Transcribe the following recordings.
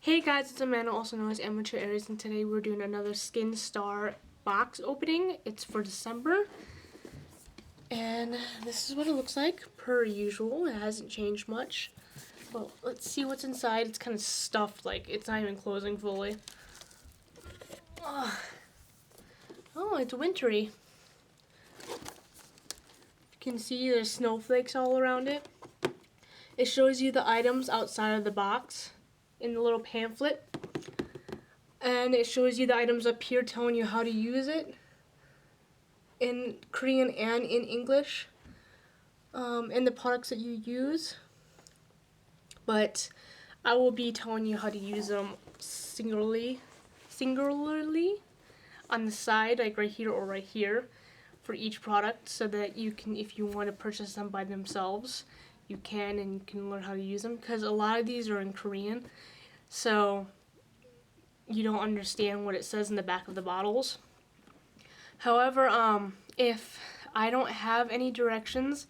Hey guys, it's Amanda, also known as Amateur Aries, and today we're doing another Skinstar box opening. It's for December, and this is what it looks like, per usual. It hasn't changed much. Well, let's see what's inside. It's kind of stuffed, like it's not even closing fully. Oh, it's wintry. You can see there's snowflakes all around it. It shows you the items outside of the box in the little pamphlet. And it shows you the items up here telling you how to use it in Korean and in English, and the products that you use. But I will be telling you how to use them singularly on the side, like right here or right here, for each product, so that you can, if you want to purchase them by themselves, you can, and you can learn how to use them, because a lot of these are in Korean, so you don't understand what it says in the back of the bottles. However, if I don't have any directions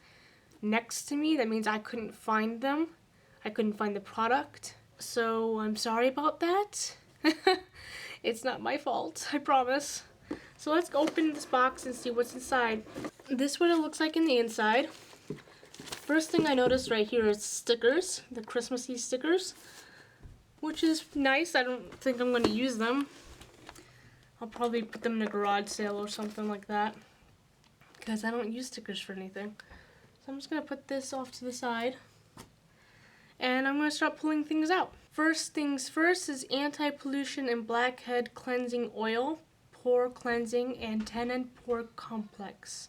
next to me, that means I couldn't find them. I couldn't find the product. So I'm sorry about that. It's not my fault, I promise. So let's open this box and see what's inside. This is what it looks like in the inside. First thing I noticed right here is stickers, the Christmassy stickers, which is nice. I don't think I'm going to use them. I'll probably put them in a garage sale or something like that, because I don't use stickers for anything. So I'm just going to put this off to the side, and I'm going to start pulling things out. First things first is Anti-Pollution and Blackhead Cleansing Oil, Pore Cleansing and Tannin Pore Complex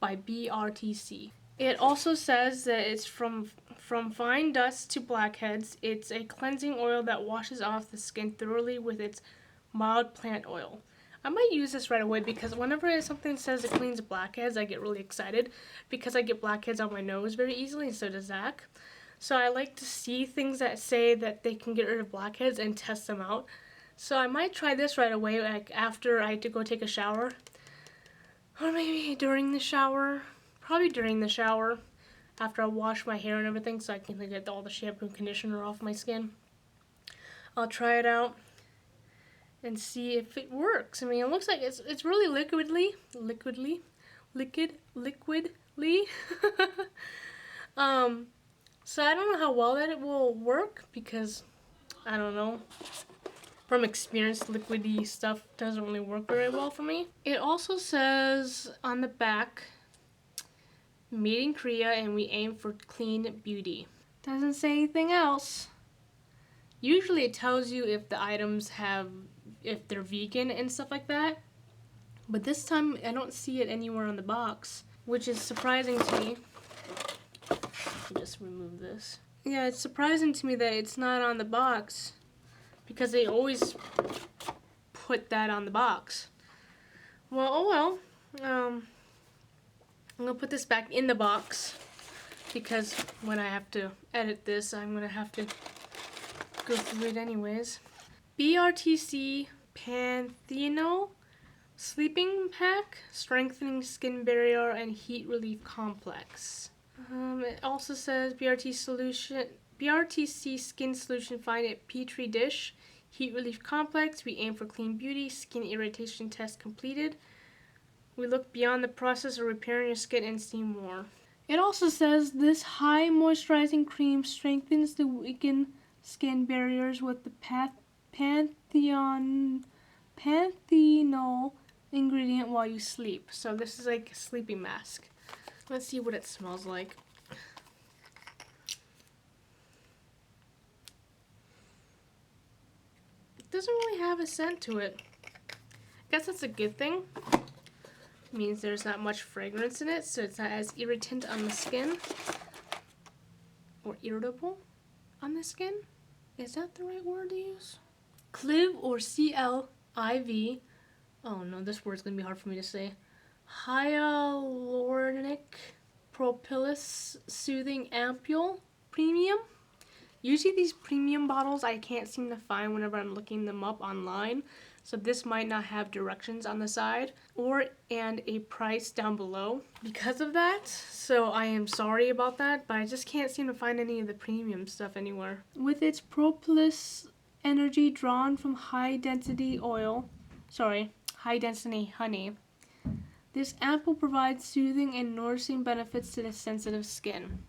by BRTC. It also says that it's from fine dust to blackheads. It's a cleansing oil that washes off the skin thoroughly with its mild plant oil. I might use this right away, because whenever something says it cleans blackheads, I get really excited, because I get blackheads on my nose very easily, and so does Zach. So I like to see things that say that they can get rid of blackheads and test them out. So I might try this right away, like after I have to go take a shower, or maybe during the shower. Probably during the shower, after I wash my hair and everything, so I can get all the shampoo and conditioner off my skin. I'll try it out and see if it works. I mean, it looks like it's really liquidly. So I don't know how well that it will work, because I don't know. From experience, liquidy stuff doesn't really work very well for me. It also says on the back, made in Korea, and we aim for clean beauty. Doesn't say anything else. Usually it tells you if the items if they're vegan and stuff like that. But this time I don't see it anywhere on the box, which is surprising to me. Let me just remove this. Yeah, it's surprising to me that it's not on the box, because they always put that on the box. Well, oh well. I'm going to put this back in the box, because when I have to edit this, I'm going to have to go through it anyways. BRTC Panthenol Sleeping Pack, Strengthening Skin Barrier and Heat Relief Complex. It also says BRTC Skin Solution Fine at Petri Dish, Heat Relief Complex. We aim for clean beauty. Skin irritation test completed. We look beyond the process of repairing your skin and see more. It also says this high moisturizing cream strengthens the weakened skin barriers with the Panthenol ingredient while you sleep. So this is like a sleeping mask. Let's see what it smells like. It doesn't really have a scent to it. I guess that's a good thing. Means there's not much fragrance in it, so it's not as irritant on the skin, or irritable on the skin. Is that the right word to use? CLIV or CLIV. Oh no, this word's gonna be hard for me to say. Hyaluronic Propolis Soothing Ampoule Premium. Usually these premium bottles I can't seem to find whenever I'm looking them up online, so this might not have directions on the side and a price down below because of that. So I am sorry about that, but I just can't seem to find any of the premium stuff anywhere. With its Propolis energy drawn from high density honey. This ampoule provides soothing and nourishing benefits to the sensitive skin.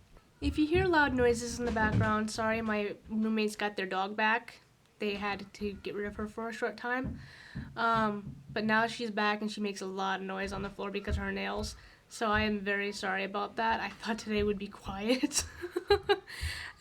If you hear loud noises in the background, sorry, my roommates got their dog back. They had to get rid of her for a short time. But now she's back and she makes a lot of noise on the floor because of her nails. So I am very sorry about that. I thought today would be quiet.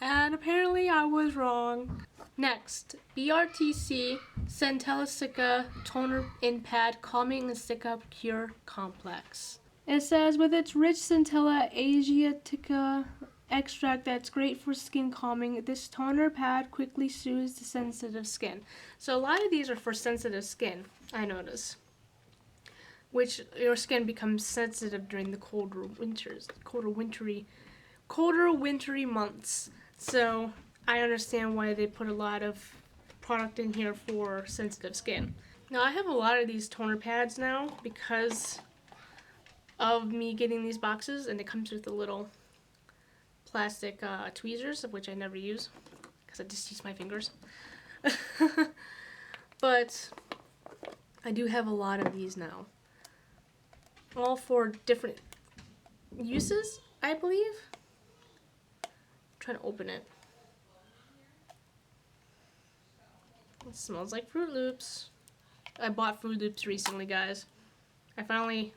And apparently I was wrong. Next, BRTC Centella Cica Toner in Pad Calming and Cica Cure Complex. It says, with its rich Centella Asiatica extract that's great for skin calming, this toner pad quickly soothes the sensitive skin. So a lot of these are for sensitive skin, I notice. Which your skin becomes sensitive during the colder wintry months. So I understand why they put a lot of product in here for sensitive skin. Now I have a lot of these toner pads now because of me getting these boxes, and it comes with the little plastic tweezers, of which I never use because I just use my fingers. But I do have a lot of these now. All for different uses, I believe. I'm trying to open it. It smells like Fruit Loops. I bought Fruit Loops recently, guys. I finally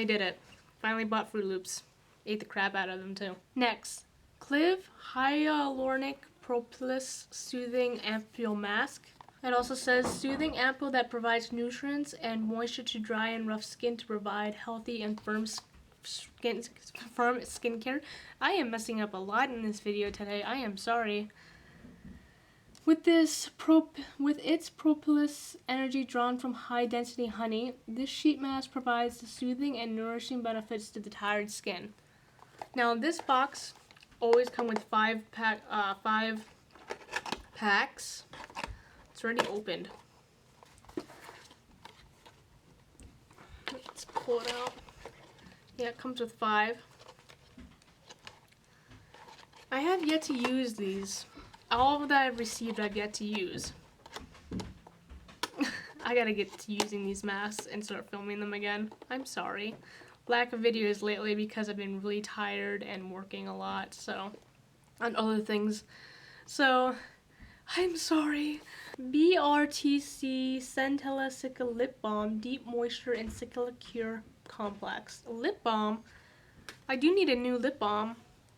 did it. Finally bought Fruit Loops. Ate the crap out of them too. Next, CLIV Hyaluronic Propolis Soothing Ampoule Mask. It also says soothing ampoule that provides nutrients and moisture to dry and rough skin to provide healthy and firm skincare. I am messing up a lot in this video today. I am sorry. With its Propolis energy drawn from high density honey, this sheet mask provides the soothing and nourishing benefits to the tired skin. Now this box always comes with 5 packs. It's already opened. Let's pull it out. Yeah, it comes with 5. I have yet to use these. All that I've received I've yet to use. I gotta get to using these masks and start filming them again. I'm sorry. Lack of videos lately because I've been really tired and working a lot, so, on other things. So, I'm sorry. BRTC Centella Cica Lip Balm Deep Moisture and Cica Cure Complex. Lip balm. I do need a new lip balm,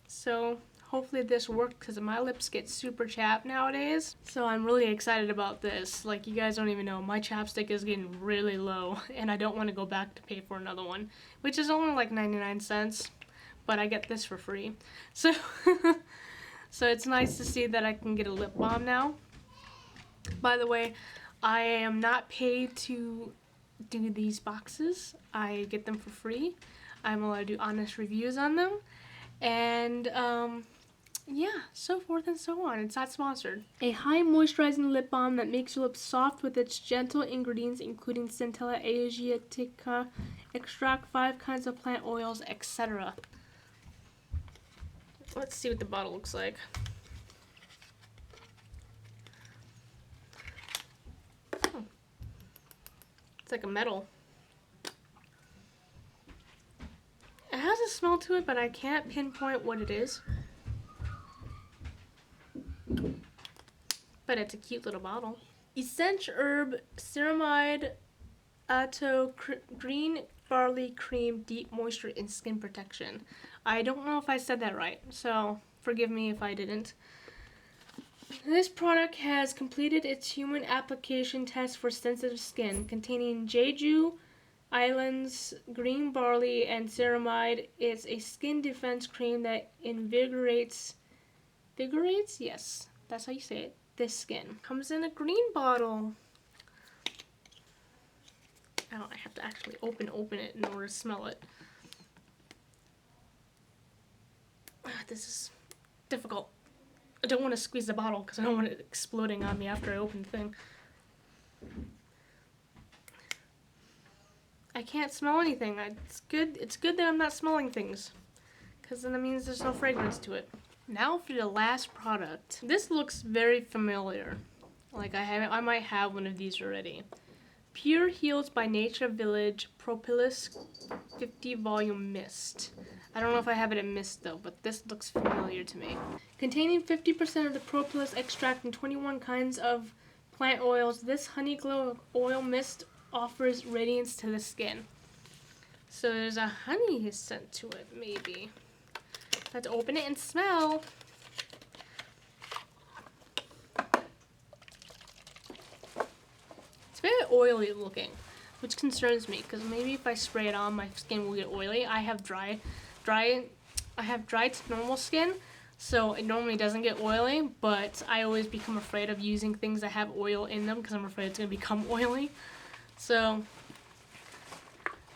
so hopefully this works because my lips get super chapped nowadays. So I'm really excited about this. Like, you guys don't even know, my chapstick is getting really low and I don't want to go back to pay for another one, which is only like 99 cents, but I get this for free. So so it's nice to see that I can get a lip balm now. By the way, I am not paid to do these boxes. I get them for free. I'm allowed to do honest reviews on them. And yeah, so forth and so on. It's not sponsored. A high moisturizing lip balm that makes your lips soft with its gentle ingredients including Centella Asiatica extract, 5 kinds of plant oils, etc. Let's see what the bottle looks like. It's like a metal. It has a smell to it, but I can't pinpoint what it is. But it's a cute little bottle. EssenHERB Ceramide Green Barley Cream Deep Moisture and Skin Protection. I don't know if I said that right, so forgive me if I didn't. This product has completed its human application test for sensitive skin, containing Jeju Islands green barley and ceramide. It's a skin defense cream that invigorates, yes, that's how you say it, this skin. Comes in a green bottle. Oh, I have to actually open it in order to smell it. This is difficult. I don't want to squeeze the bottle because I don't want it exploding on me after I open the thing. I can't smell anything. It's good that I'm not smelling things, because then that means there's no fragrance to it. Now for the last product. This looks very familiar. Like I might have one of these already. Pure Heals by Nature Village Propolis 50 Volume Mist. I don't know if I have it in mist though, but this looks familiar to me. Containing 50% of the propolis extract and 21 kinds of plant oils, this Honey Glow Oil Mist offers radiance to the skin. So there's a honey scent to it, maybe. Let's open it and smell. It's very oily looking, which concerns me because maybe if I spray it on, my skin will get oily. I have dry to normal skin, so it normally doesn't get oily, but I always become afraid of using things that have oil in them because I'm afraid it's going to become oily. So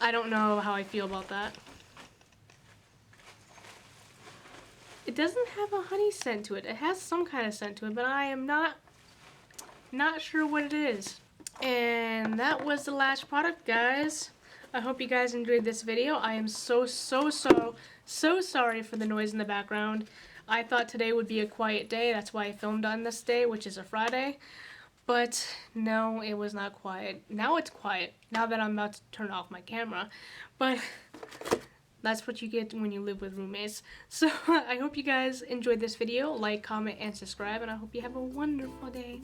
I don't know how I feel about that. It doesn't have a honey scent to it. It has some kind of scent to it, but I am not sure what it is. And that was the last product, guys. I hope you guys enjoyed this video. I am so sorry for the noise in the background. I thought today would be a quiet day. That's why I filmed on this day, which is a Friday. But no, it was not quiet. Now it's quiet, now that I'm about to turn off my camera. But that's what you get when you live with roommates. So I hope you guys enjoyed this video. Like, comment, and subscribe. And I hope you have a wonderful day.